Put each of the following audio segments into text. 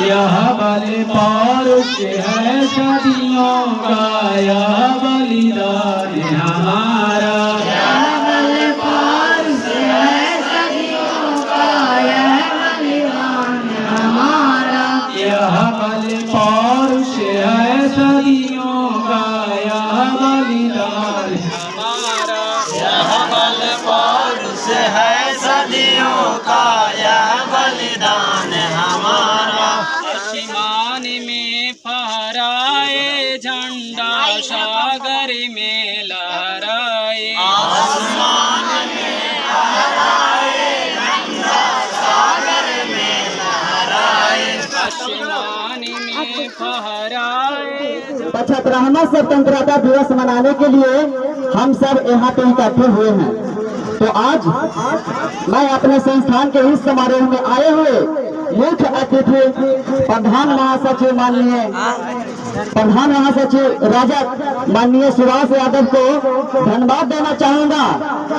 यह बल पौरुष है सदियों का, यह बलिदान हमारा। यह बल पौरुष है सदियों का, यह बलिदान हमारा। यह बल पौरुष है सदियों का, यह बलिदान हमारा। यह बल पौरुष है सदियों का, यह बलिदान हमारा। आसमान में फहराए झंडा, सागर में लहराए। आसमान में फहराए झंडा, सागर में लहराए। आसमान में फहराए। 75वां स्वतंत्रता दिवस मनाने के लिए हम सब यहाँ पे इकट्ठे हुए हैं। तो आज मैं अपने संस्थान के इस समारोह में आए हुए मुख्य अतिथि प्रधान महासचिव राजद माननीय सुभाष यादव को धन्यवाद देना चाहूंगा,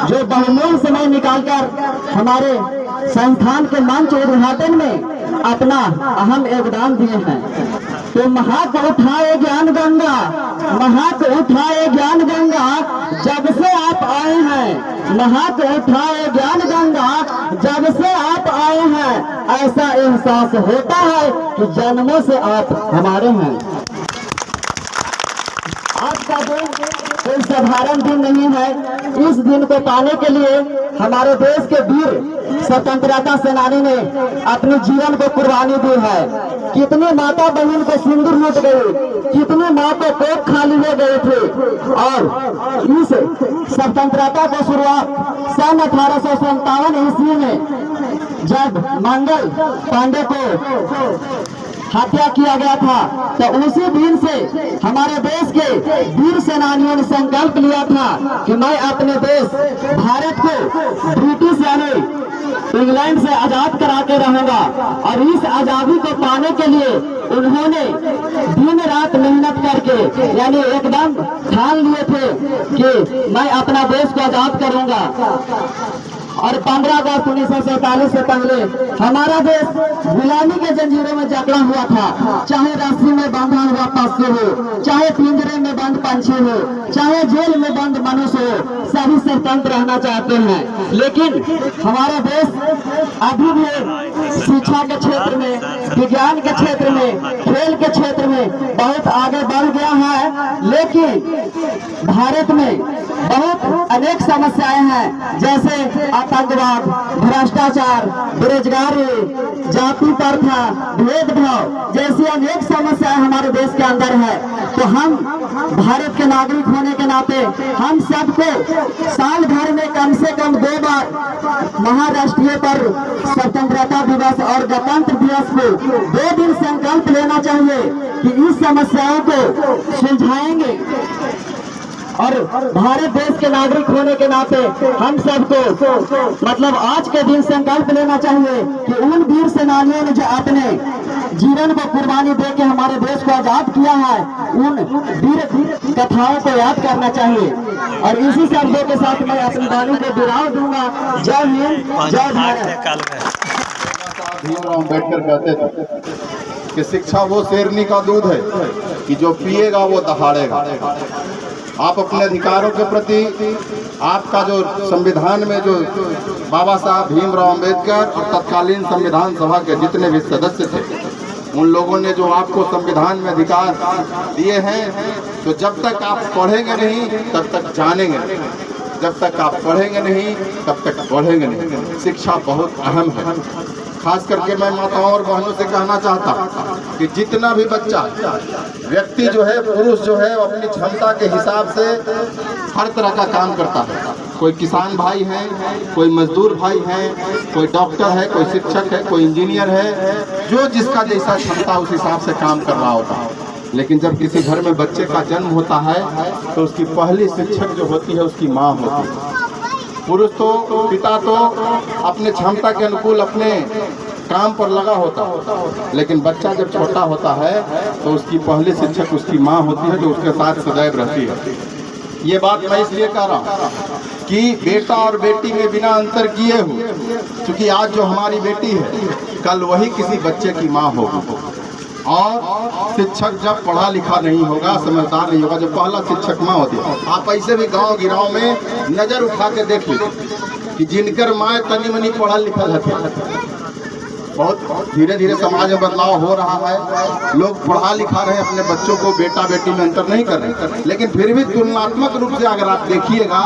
जो बहुमूल्य समय निकालकर हमारे संस्थान के मंच उद्घाटन में अपना अहम योगदान दिए हैं। तो महाक उठाए ज्ञान गंगा, महाक उठाए ज्ञान गंगा, जब से आप आए हैं। महाक उठाए ज्ञान गंगा, जब से आप आए हैं। ऐसा एहसास होता है कि जन्मों से आप हमारे हैं। आज का दिन कोई साधारण दिन नहीं है। इस दिन को पाने के लिए हमारे देश के वीर स्वतंत्रता सेनानी ने अपने जीवन को कुर्बानी दी है। कितनी माता बहन को सिंदूर लूट गई, कितनी माँ को पेट खाली हो गए थे। और इस स्वतंत्रता को शुरुआत सन 1857 ईस्वी में जब मंगल पांडे को हत्या किया गया था, तो उसी दिन से हमारे देश के वीर सेनानियों ने संकल्प लिया था कि मैं अपने देश भारत को ब्रिटिश यानी इंग्लैंड से आजाद करा के रहूंगा। और इस आजादी को पाने के लिए उन्होंने दिन रात मेहनत करके यानी एकदम ठान लिए थे कि मैं अपना देश को आजाद करूंगा। और 15 अगस्त 1947 से पहले हमारा देश गुलामी के जंजीरों में जकड़ा हुआ था। चाहे रस्सी में बांधा हुआ पशु हो, चाहे पिंजरे में बंद पंछी हो, चाहे जेल में बंद मनुष्य हो, सभी स्वतंत्र रहना चाहते हैं। लेकिन हमारा देश अभी भी शिक्षा के क्षेत्र में, विज्ञान के क्षेत्र में, खेल के क्षेत्र में बहुत आगे बढ़ गया है। लेकिन भारत में बहुत अनेक समस्याएं हैं, जैसे आतंकवाद, भ्रष्टाचार, बेरोजगारी, जाति प्रथा, भेदभाव जैसी अनेक समस्याएं हमारे देश के अंदर है। तो हम भारत के नागरिक होने के नाते हम सबको साल भर में कम से कम 2 बार महाराष्ट्रीय पर्व स्वतंत्रता दिवस और गणतंत्र दिवस को 2 दिन संकल्प लेना चाहिए कि इस समस्याओं को सुलझाएंगे। और भारत देश के नागरिक होने के नाते हम सबको मतलब आज के दिन संकल्प लेना चाहिए कि उन वीर सेनानियों ने जो अपने जीवन को कुर्बानी दे के हमारे देश को आजाद किया है, उन वीर कथाओं को याद करना चाहिए। और इसी शब्दों के साथ मैं अपनी वाणी को विराम दूंगा। जय हिंद, जय भारत। भीमराव अम्बेडकर कहते थे कि शिक्षा वो शेरनी का दूध है कि जो पिएगा वो दहाड़ेगा। आप अपने अधिकारों के प्रति आपका जो संविधान में जो बाबा साहब भीमराव अम्बेडकर और तत्कालीन संविधान सभा के जितने भी सदस्य थे, उन लोगों ने जो आपको संविधान में अधिकार दिए हैं, तो जब तक आप पढ़ेंगे नहीं तब तक जानेंगे नहीं, जब तक आप पढ़ेंगे नहीं तब तक पढ़ेंगे नहीं। शिक्षा बहुत अहम है। खास करके मैं माताओं और बहनों से कहना चाहता कि जितना भी बच्चा व्यक्ति जो है, पुरुष जो है, वो अपनी क्षमता के हिसाब से हर तरह का काम करता है। कोई किसान भाई है, कोई मजदूर भाई है, कोई डॉक्टर है, कोई शिक्षक है, कोई इंजीनियर है, जो जिसका जैसा क्षमता उस हिसाब से काम कर रहा होता है। लेकिन जब किसी घर में बच्चे का जन्म होता है तो उसकी पहली शिक्षक जो होती है उसकी माँ होती है। पुरुष तो, पिता तो अपने क्षमता के अनुकूल अपने काम पर लगा होता है, लेकिन बच्चा जब छोटा होता है तो उसकी पहली शिक्षक उसकी माँ होती है, जो उसके साथ सदैव रहती है। ये बात मैं इसलिए कह रहा हूँ कि बेटा और बेटी में बिना अंतर किए हो, क्योंकि आज जो हमारी बेटी है कल वही किसी बच्चे की माँ होगी। और शिक्षक जब पढ़ा लिखा नहीं होगा, समझदार नहीं होगा, जब पहला शिक्षक माँ होती है। आप ऐसे भी गांव गिराव में नजर उठा के देख लीजिए कि जिनकर माँ तनी मनी पढ़ा लिखा रहती, बहुत धीरे धीरे समाज में बदलाव हो रहा है। लोग पढ़ा लिखा रहे, अपने बच्चों को बेटा बेटी में अंतर नहीं कर रहे, लेकिन फिर भी तुलनात्मक रूप से अगर आप देखिएगा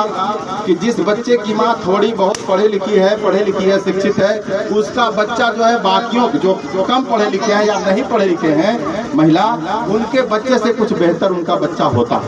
कि जिस बच्चे की माँ थोड़ी बहुत पढ़ी लिखी है, शिक्षित है, उसका बच्चा जो है बाकियों जो कम पढ़े लिखे हैं या नहीं पढ़े लिखे हैं महिला, उनके बच्चे से कुछ बेहतर उनका बच्चा होता।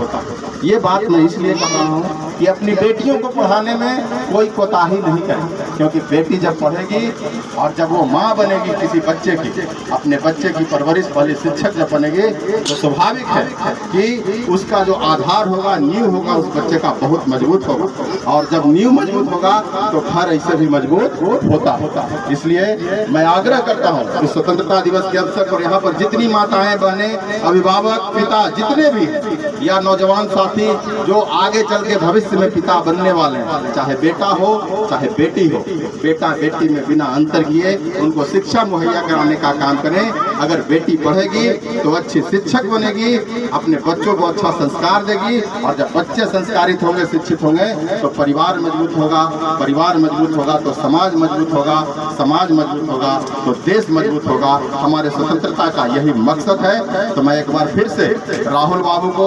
ये बात मैं इसलिए कह रहा हूँ कि अपनी बेटियों को पढ़ाने में कोई कोताही नहीं करें, क्योंकि बेटी जब पढ़ेगी और जब वो माँ बनेगी किसी बच्चे की, अपने बच्चे की परवरिश वाली शिक्षक जब बनेगी, तो स्वाभाविक है कि उसका जो आधार होगा, नींव होगा, उस बच्चे का बहुत मजबूत होगा। और जब नींव मजबूत होगा तो घर ऐसे भी मजबूत होता। इसलिए मैं आग्रह करता हूँ इस स्वतंत्रता दिवस के अवसर पर यहाँ पर जितनी माताएं, बहनें, अभिभावक, पिता जितने भी या नौजवान साथी जो आगे चल के भविष्य में पिता बनने वाले हैं, चाहे बेटा हो चाहे बेटी हो, बेटा बेटी में बिना अंतर किए उनको शिक्षा मुहैया कराने का काम करें। अगर बेटी पढ़ेगी तो अच्छी शिक्षक बनेगी, अपने बच्चों को अच्छा संस्कार देगी, और जब बच्चे संस्कारित होंगे, शिक्षित होंगे, तो परिवार मजबूत होगा, परिवार मजबूत होगा तो समाज मजबूत होगा, समाज मजबूत होगा तो देश मजबूत होगा। हमारे स्वतंत्रता का यही मकसद है। तो मैं एक बार फिर से राहुल बाबू को